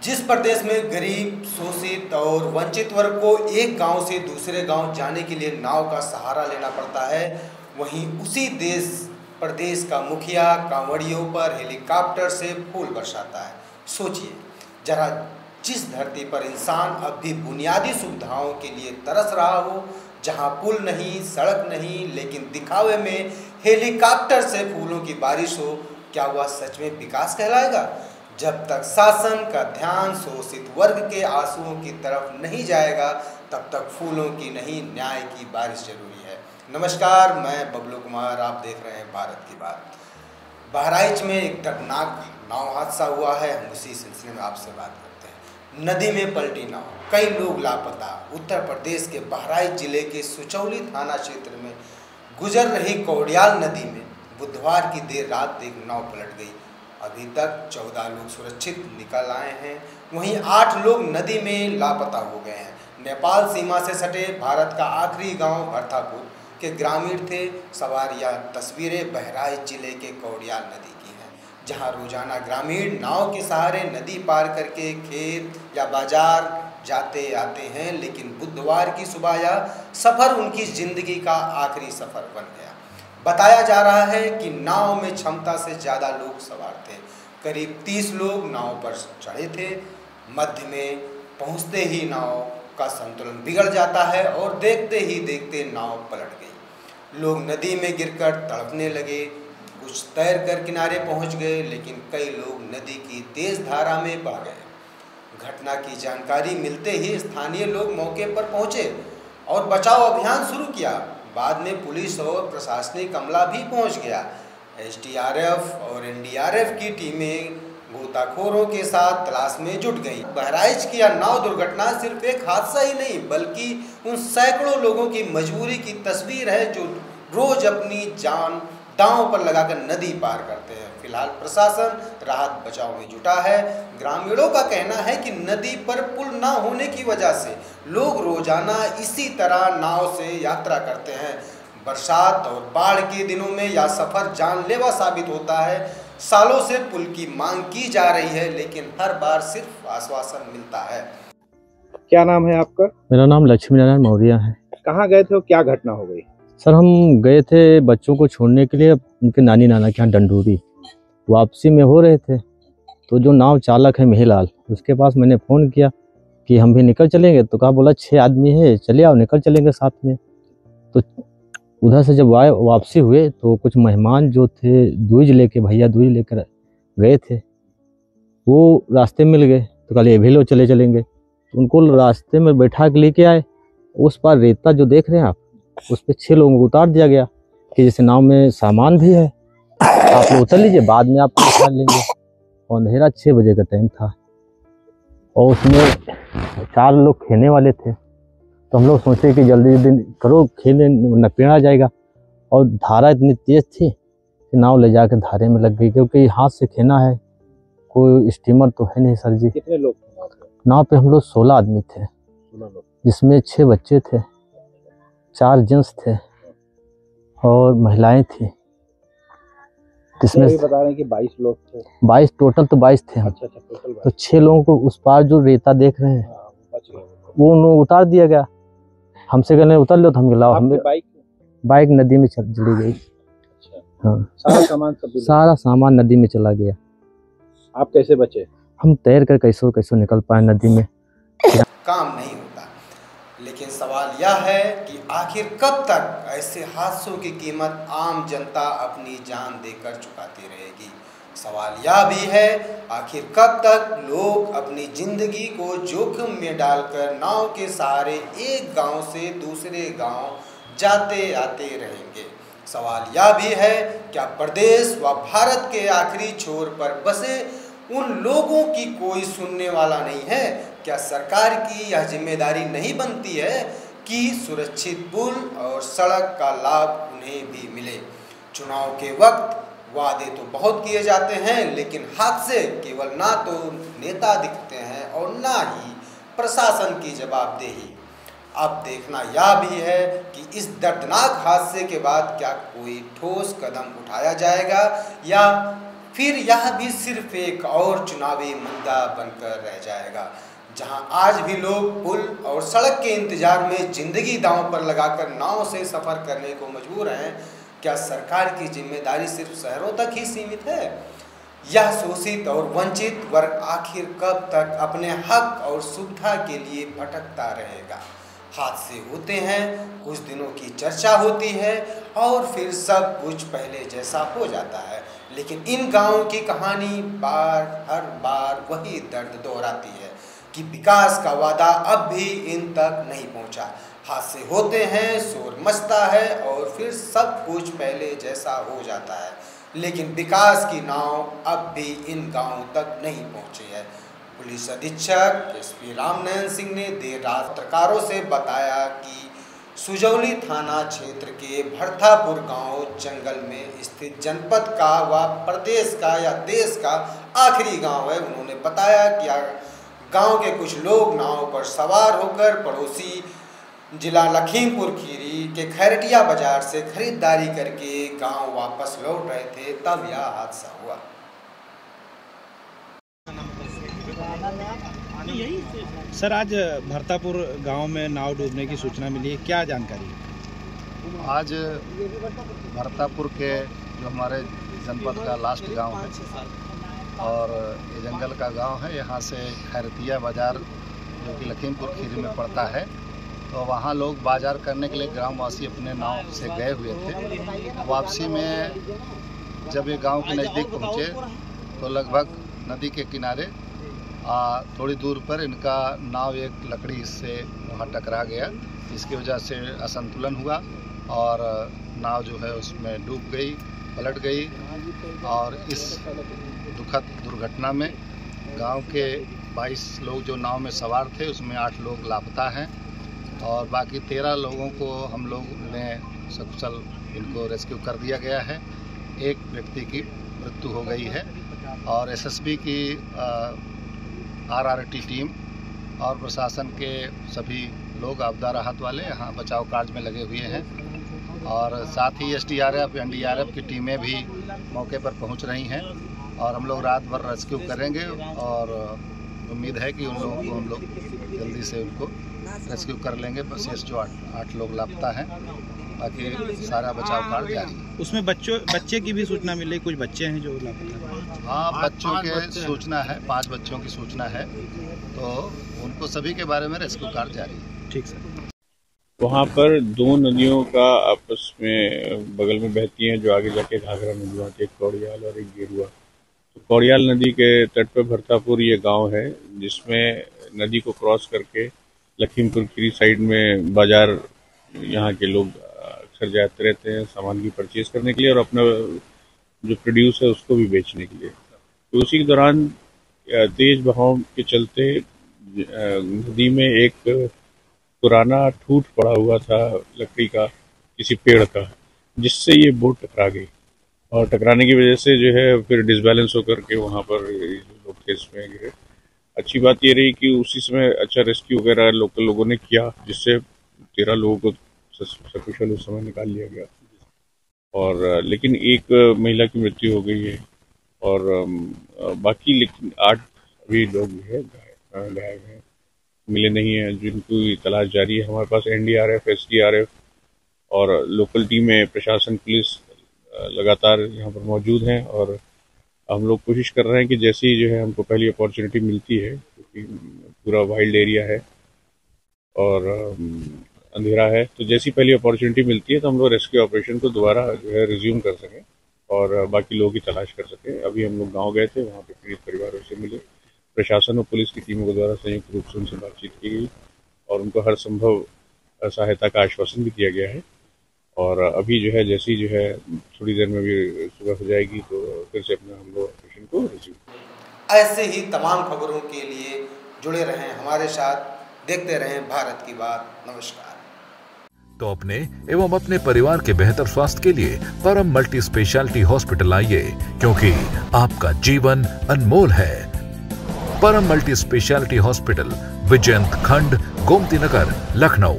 जिस प्रदेश में गरीब, शोषित और वंचित वर्ग को एक गांव से दूसरे गांव जाने के लिए नाव का सहारा लेना पड़ता है, वहीं उसी देश प्रदेश का मुखिया कांवड़ियों पर हेलीकॉप्टर से फूल बरसाता है। सोचिए जरा, जिस धरती पर इंसान अब भी बुनियादी सुविधाओं के लिए तरस रहा हो, जहां पुल नहीं, सड़क नहीं, लेकिन दिखावे में हेलीकॉप्टर से फूलों की बारिश हो, क्या वह सच में विकास कहलाएगा? जब तक शासन का ध्यान शोषित वर्ग के आंसुओं की तरफ नहीं जाएगा, तब तक फूलों की नहीं, न्याय की बारिश जरूरी है। नमस्कार, मैं बबलू कुमार, आप देख रहे हैं भारत की बात। बहराइच में एक दर्दनाक नाव हादसा हुआ है, हम उसी सिलसिले में आपसे बात करते हैं। नदी में पलटी नाव, कई लोग लापता। उत्तर प्रदेश के बहराइच जिले के सुचौली थाना क्षेत्र में गुजर रही कौड़ियाल नदी में बुधवार की देर रात एक नाव पलट गई। अभी तक 14 लोग सुरक्षित निकल आए हैं, वहीं 8 लोग नदी में लापता हो गए हैं। नेपाल सीमा से सटे भारत का आखिरी गांव भरथापुर के ग्रामीण थे। सवार यह तस्वीरें बहराइच जिले के कौड़ियाल नदी की हैं, जहां रोजाना ग्रामीण नाव के सहारे नदी पार करके खेत या बाजार जाते आते हैं, लेकिन बुधवार की सुबह यह सफ़र उनकी ज़िंदगी का आखिरी सफ़र बन गया। बताया जा रहा है कि नाव में क्षमता से ज़्यादा लोग सवार थे। करीब 30 लोग नाव पर चढ़े थे। मध्य में पहुंचते ही नाव का संतुलन बिगड़ जाता है और देखते ही देखते नाव पलट गई। लोग नदी में गिरकर तड़पने लगे, कुछ तैरकर किनारे पहुंच गए, लेकिन कई लोग नदी की तेज धारा में बह गए। घटना की जानकारी मिलते ही स्थानीय लोग मौके पर पहुंचे और बचाव अभियान शुरू किया। बाद में पुलिस और प्रशासनिक अमला भी पहुंच गया। एसडीआरएफ और एनडीआरएफ की टीमें गोताखोरों के साथ तलाश में जुट गईं। बहराइच की यह नाव दुर्घटना सिर्फ एक हादसा ही नहीं, बल्कि उन सैकड़ों लोगों की मजबूरी की तस्वीर है जो रोज अपनी जान दांव पर लगाकर नदी पार करते हैं। फिलहाल प्रशासन राहत बचाव में जुटा है। ग्रामीणों का कहना है कि नदी पर पुल न होने की वजह से लोग रोजाना इसी तरह नाव से यात्रा करते हैं। बरसात और बाढ़ के दिनों में यह सफ़र जानलेवा साबित होता है। सालों से पुल की मांग की जा रही है, लेकिन हर बार सिर्फ आश्वासन मिलता है। क्या नाम है आपका? मेरा नाम लक्ष्मी नारायण मौर्य है। कहाँ गए थे और क्या घटना हो गई? सर, हम गए थे बच्चों को छोड़ने के लिए उनके नानी नाना के यहाँ डंडूरी। वापसी में हो रहे थे तो जो नाव चालक है मेहलाल, उसके पास मैंने फ़ोन किया कि हम भी निकल चलेंगे। तो कहा, बोला 6 आदमी है, चले आओ, निकल चलेंगे साथ में। तो उधर से जब वापसी हुए तो कुछ मेहमान जो थे दूज लेके, भैया दूज लेकर गए थे, वो रास्ते मिल गए। तो कहा, ये भी लो, चले चलेंगे। तो उनको रास्ते में बैठा के लेके आए। उस पार रेता जो देख रहे हैं आप, उस पर 6 लोगों को उतार दिया गया कि जैसे नाव में सामान भी है, आप लोग उतर लीजिए, बाद में आपको उतार लेंगे। और अंधेरा 6 बजे का टाइम था और उसमें 4 लोग खेने वाले थे। तो हम लोग सोचे कि जल्दी जल्दी करो, खेने न पेड़ा जाएगा। और धारा इतनी तेज थी कि नाव ले जाकर धारे में लग गई, क्योंकि हाथ से खेना है, कोई स्टीमर तो है नहीं सर जी। कितने लोग थे नाव पे? हम लोग 16 आदमी थे, 16 लोग, जिसमें 6 बच्चे थे, 4 जेंट्स थे और महिलाएं थी। इसमें बता रहे हैं कि 22 लोग थे। 22 टोटल, तो 22 थे हम। अच्छा, टोटल। तो 6 लोगों को उस पार जो रेता देख रहे हैं, वो उन्होंने उतार दिया गया। हमसे कहने उतर लो, तो हम लाओ। हमें बाइक नदी में चली गई। अच्छा। हाँ, सारा सामान नदी में चला गया। आप कैसे बचे? हम तैर कर कैसे निकल पाए नदी में। काम नहीं होता, लेकिन सवाल यह है कि आखिर कब तक ऐसे हादसों की कीमत आम जनता अपनी जान देकर चुकाती रहेगी? सवाल यह भी है, आखिर कब तक लोग अपनी जिंदगी को जोखिम में डालकर नाव के सहारे एक गांव से दूसरे गांव जाते आते रहेंगे? सवाल यह भी है, क्या प्रदेश व भारत के आखिरी छोर पर बसे उन लोगों की कोई सुनने वाला नहीं है? क्या सरकार की यह जिम्मेदारी नहीं बनती है कि सुरक्षित पुल और सड़क का लाभ उन्हें भी मिले? चुनाव के वक्त वादे तो बहुत किए जाते हैं, लेकिन हाथ से केवल ना तो नेता दिखते हैं और ना ही प्रशासन की जवाबदेही। अब देखना यह भी है कि इस दर्दनाक हादसे के बाद क्या कोई ठोस कदम उठाया जाएगा या फिर यह भी सिर्फ एक और चुनावी मुद्दा बनकर रह जाएगा। जहां आज भी लोग पुल और सड़क के इंतजार में जिंदगी दांव पर लगाकर नाव से सफ़र करने को मजबूर हैं, क्या सरकार की जिम्मेदारी सिर्फ शहरों तक ही सीमित है? यह शोषित और वंचित वर्ग आखिर कब तक अपने हक और सुविधा के लिए भटकता रहेगा? हादसे होते हैं, कुछ दिनों की चर्चा होती है और फिर सब कुछ पहले जैसा हो जाता है। लेकिन इन गाँवों की कहानी हर बार वही दर्द दोहराती है कि विकास का वादा अब भी इन तक नहीं पहुंचा। हादसे होते हैं, शोर मचता है और फिर सब कुछ पहले जैसा हो जाता है, लेकिन विकास की नाव अब भी इन गाँवों तक नहीं पहुंची है। पुलिस अधीक्षक एसपी रामनयन सिंह ने देर रात पत्रकारों से बताया कि सुजौली थाना क्षेत्र के भरथापुर गांव जंगल में स्थित जनपद का व प्रदेश का या देश का आखिरी गांव है। उन्होंने बताया कि गांव के कुछ लोग नाव पर सवार होकर पड़ोसी जिला लखीमपुर खीरी के खैरटिया बाजार से खरीदारी करके गांव वापस लौट रहे थे, तब यह हादसा हुआ। सर, आज भरथापुर गांव में नाव डूबने की सूचना मिली है, क्या जानकारी है? आज भरथापुर के जो हमारे जनपद का लास्ट गांव है और ये जंगल का गांव है, यहाँ से खैरतिया बाज़ार जो कि लखीमपुर खीरी में पड़ता है, तो वहाँ लोग बाज़ार करने के लिए ग्रामवासी अपने नाव से गए हुए थे। वापसी में जब ये गांव के नज़दीक पहुँचे तो लगभग नदी के किनारे थोड़ी दूर पर इनका नाव एक लकड़ी से वहाँ टकरा गया, इसकी वजह से असंतुलन हुआ और नाव जो है उसमें डूब गई, पलट गई। और इस दुखद दुर्घटना में गांव के 22 लोग जो नाव में सवार थे उसमें 8 लोग लापता हैं और बाकी 13 लोगों को हम लोग ने सकुशल इनको रेस्क्यू कर दिया गया है। एक व्यक्ति की मृत्यु हो गई है और एसएसबी की आरआरटी टीम और प्रशासन के सभी लोग आपदा राहत वाले यहाँ बचाव कार्य में लगे हुए हैं और साथ ही एसडीआरएफ एनडीआरएफ की टीमें भी मौके पर पहुँच रही हैं और हम लोग रात भर रेस्क्यू करेंगे और उम्मीद है कि उन लोगों को हम लोग जल्दी से उनको रेस्क्यू कर लेंगे। बस ये जो 8 लोग लापता हैं, बाकी सारा बचाव कार्य जारी है। उसमें बच्चे की भी सूचना मिली, कुछ बच्चे हैं जो लापता हैं? हाँ, बच्चों के सूचना है, 5 बच्चों की सूचना है, तो उनको सभी के बारे में रेस्क्यू कार्य जारी है। ठीक सर। वहाँ पर 2 नदियों का आपस में बगल में बहती हैं जो आगे जाके घाघरा नदी आती है, एक कौड़ियाल और एक गेरुआ। तो कौड़ियाल नदी के तट पर भरथापुर ये गांव है जिसमें नदी को क्रॉस करके लखीमपुर खीरी साइड में बाजार यहाँ के लोग अक्सर जाते रहते हैं सामान की परचेज करने के लिए और अपना जो प्रोड्यूस है उसको भी बेचने के लिए। तो उसी के दौरान तेज बहाव के चलते नदी में एक पुराना ठूठ पड़ा हुआ था लकड़ी का किसी पेड़ का, जिससे ये बोट टकरा गई और टकराने की वजह से जो है फिर डिसबैलेंस होकर के वहाँ पर लोग थे इसमें गिरे। अच्छी बात ये रही कि उसी समय अच्छा रेस्क्यू वगैरह लोकल लोगों ने किया, जिससे 13 लोगों को सकुशल उस समय निकाल लिया गया और लेकिन एक महिला की मृत्यु हो गई है और बाकी लेकिन 8 अभी लोग जो है गायब हैं, मिले नहीं हैं, जिनकी तलाश जारी है। हमारे पास एनडीआरएफ, एसडीआरएफ और लोकल टीमें, प्रशासन, पुलिस लगातार यहाँ पर मौजूद हैं और हम लोग कोशिश कर रहे हैं कि जैसे ही जो है हमको पहली अपॉर्चुनिटी मिलती है, क्योंकि पूरा वाइल्ड एरिया है और अंधेरा है, तो जैसी पहली अपॉर्चुनिटी मिलती है तो हम लोग रेस्क्यू ऑपरेशन को दोबारा जो है रिज्यूम कर सकें और बाकी लोगों की तलाश कर सकें। अभी हम लोग गांव गए थे, वहाँ पे पीड़ित परिवारों से मिले, प्रशासन और पुलिस की टीमों के द्वारा संयुक्त रूप से उनसे बातचीत की गई और उनको हर संभव सहायता का आश्वासन भी दिया गया है और अभी जो है जैसी जो है थोड़ी देर में भी सुबह हो जाएगी तो फिर से अपने हम लोग ऑपरेशन को रिज्यूम। ऐसे ही तमाम खबरों के लिए जुड़े रहें हमारे साथ, देखते रहें भारत की बात। नमस्कार। तो अपने एवं अपने परिवार के बेहतर स्वास्थ्य के लिए परम मल्टी स्पेशलिटी हॉस्पिटल आइए, क्योंकि आपका जीवन अनमोल है। परम मल्टी स्पेशलिटी हॉस्पिटल, विजयंत खंड, गोमती नगर, लखनऊ।